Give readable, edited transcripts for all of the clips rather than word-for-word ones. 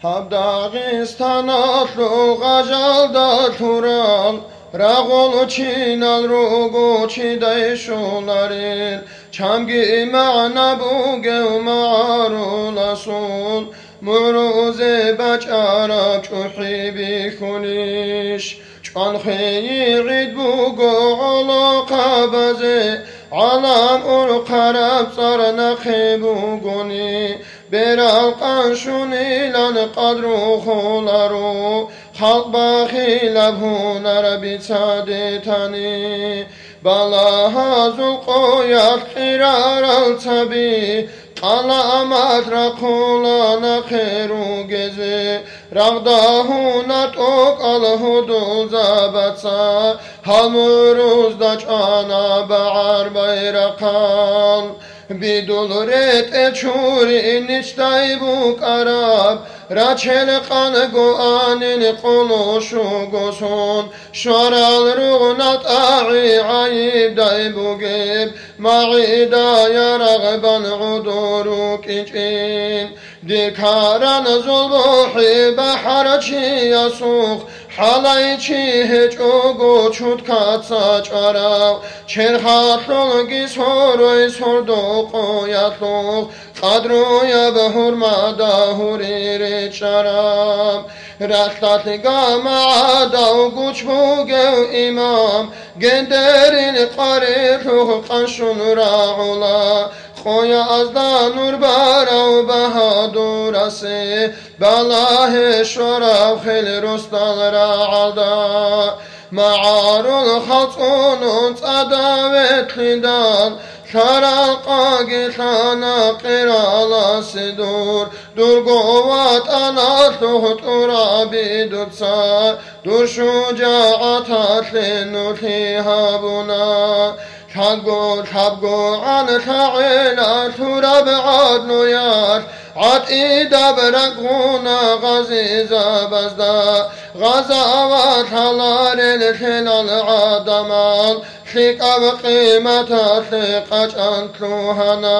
Habdağistanatlı gajalda tural Rağol çinal rugu çiday şularil Çamgi ma'na bu gev ma'arulasun Muruze bacara çuhi bi kuniş Çan kheyid bu go'ala qabaze Alam ur qarab sarna khibu guni Beral qanşun ilan qadru khularu Halk bakhilab hunar bitsadetani Balahazul qoyat qirar al tabi Alamat rakulana khiru gezi Rağdahuna tok al hudul zabatsa Halmuruzda çana bağır bayrakan Bidul ret eçuri niçtay bu karab Raçel kan goanin koluşu gosun Şoral ruğnat a'i ayib day bu gib Ma'ida yaragban uduruk için Dikaran zulbuhi bahar çi yasuk Halay çi hiç ogu çut katsa çarav Çerhatlu gishoroy sordu qoyatluk Qadruya behurmada huriri çarav Rahtatli gamada guç bu gev imam Genderin qari ruh qanşun ra'ula Khoya azda nur barav bahadurası Balahe şorav khil rustal ra'alda Ma'arul khatunun sadavetlidan Şaraka gitana qiralasidur Dur govat anatuh turabi dutsa Dur şucaat atli nutiha buna Tabgo an ta'ila turab adnu yar At'ida bırakuna gaziza bazda Gazavat halar el hilal adamal Şikab kıymet şikaç antluhana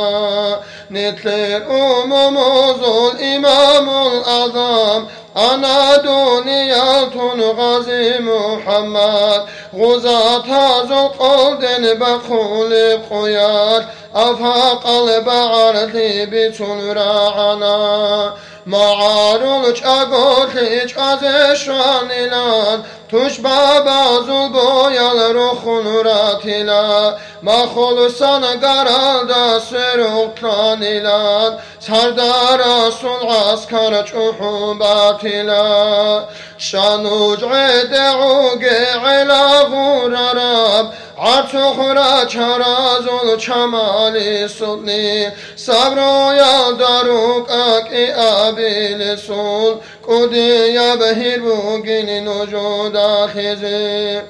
Nitlir umumuzul imamul azam Ana duniyatun gazi Muhammed Guzat hazul kolden bakuli koyar Afaqal ba'ardi bitun ra'ana Ma'arul çagorli çaze şan ilan Tuş babazul boyal ruhun ratila Mahol sana garalda seruklan ilan Sardar asul askar çuhu batila Şanuc ede'u ge'ila gurarab Artukhra çarazul çamali sulni Sabro yaldaruk aki abil sul Kudiya behir bugin nucuda khizi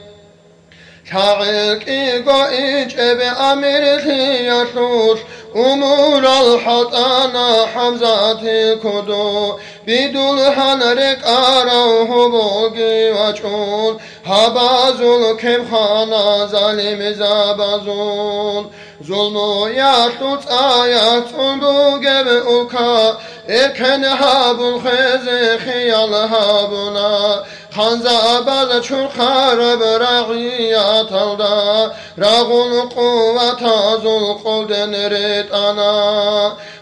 Şa'ilki go'iç ebe amirti yaşur Umur al-hatana hamzati kudu Bidulhan rekarahu bogi vaçun Habazul kemkhana zalim zabazun Zulmu yaştut ayatun bu gebe ulka Erken habul khezi khiyal habuna Hanza baz çurkarab ra'iyat alda Rağul kuvvata zul kolden rit ana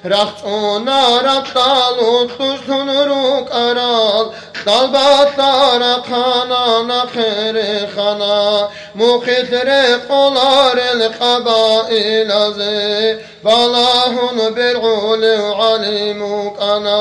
Rahtuna raktalut tuzun ruk aral Dalbatlara kanana khiri khana Mukhidre qolar el qabail azı Valahun bil'uli alimuk ana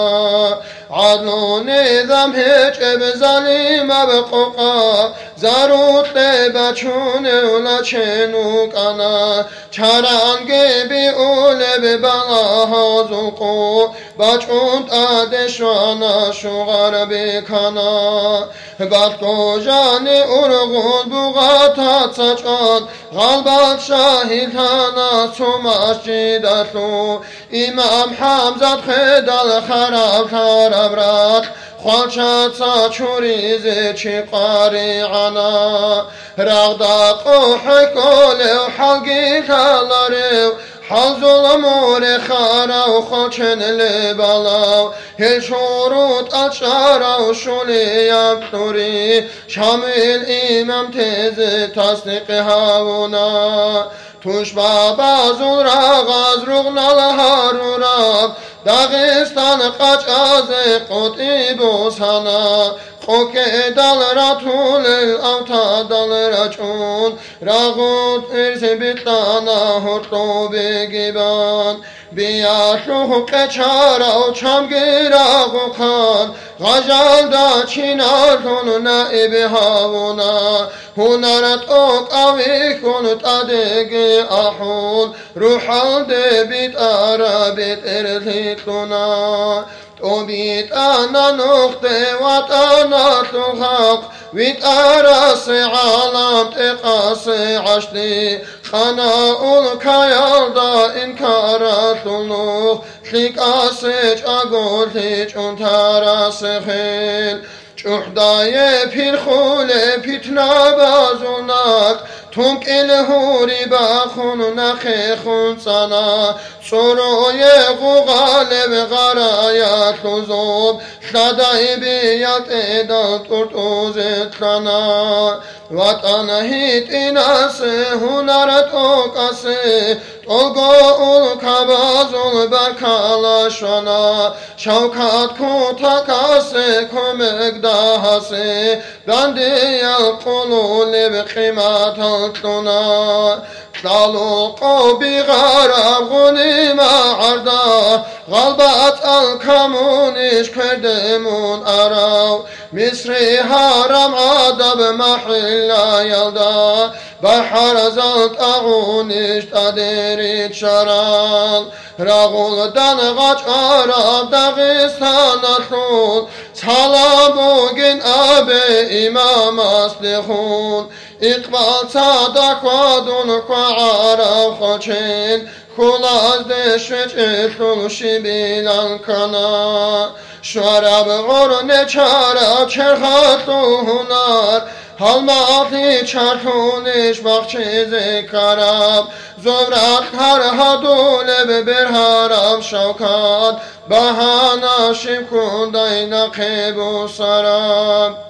Adlu nizam hiç eb zalim abquqa Zarut lebaçune ula çenuk ana Çaran gibi uleb balaha zulqu Baçunt adeşvana şugar bikana Gat kojani urgun buğatat saçan Galbat şahidana sumaş cidatlu İmam Hamzat khedal kharab kharab rak Khwalchat saçurize çiqari ana Rağda qohi kolev halgi talarev حظل مور خارا و خاچن لبالا هل شروط اشارا و شولی ابتوری شامل امام تز تصدیق هاونا توش بابا زون راغاز رغنال هاروراب داغستان قاچ از قطیب و سنا خوک دال راتول الاوتا دال رچون راغوت ارز بیتانا هرطو بگیبان بیا شوق چارا و چمگیرا و خان غجال دا چینار کن نائب هاونا هنرت اوک اوی کن تادگ احول روحال ده بیت آرا بیت ارثیتنا تو بیت آنا نخته وات آنا تلحق بیت آراس عالم تقاس عشتی خناؤل کایال دا انکارات النوخ خیکاسج اگرتیج انتاراس خیل چوحدای پیر خوله پیتنا بازوناک تونک الهوری باخون نخی خون سنا سروی غغالب غرایت لزوب شدای بیت ایدان ترتوزت لنا وطن هیت ایناس هنرت اوکاسه تلگو کبازول برکالا شنا شوکات کوتاکاسه کمک دهاسه بندی القلول بقیمت التنا طلقوا بغرب غنيمة عرضا غلبت الكمونش كردمون أراو مصري هرم عدب محلا يلدا بحر زلت أغونش تدريد شرال رغول دنغاç Arap Dağıstan atun Sala bugün abi İmam Aslihun İkbal sadak vadun kwa Arap Xoçin Kulaz deşveç etlul şibilan kana Şarab gorne çara çerhatlu hunar Halmatı çartuniş bahçezi karab Zovrat harhadule bir haram şavkat Bahana şimkunday nakibu sarab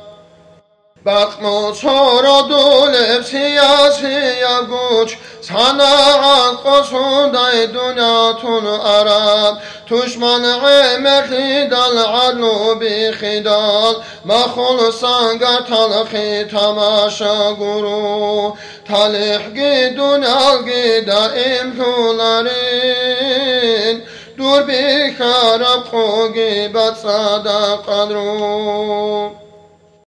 Bakma sonra dulep siyasiye güç Sanat kosunday dünyatun Arab Tuşman emerli dal adlu bi khidal Makhul sangar talhi tamaşa guru Talih gidun al gidaim tularin Dur bi karab khogi bat sada qadru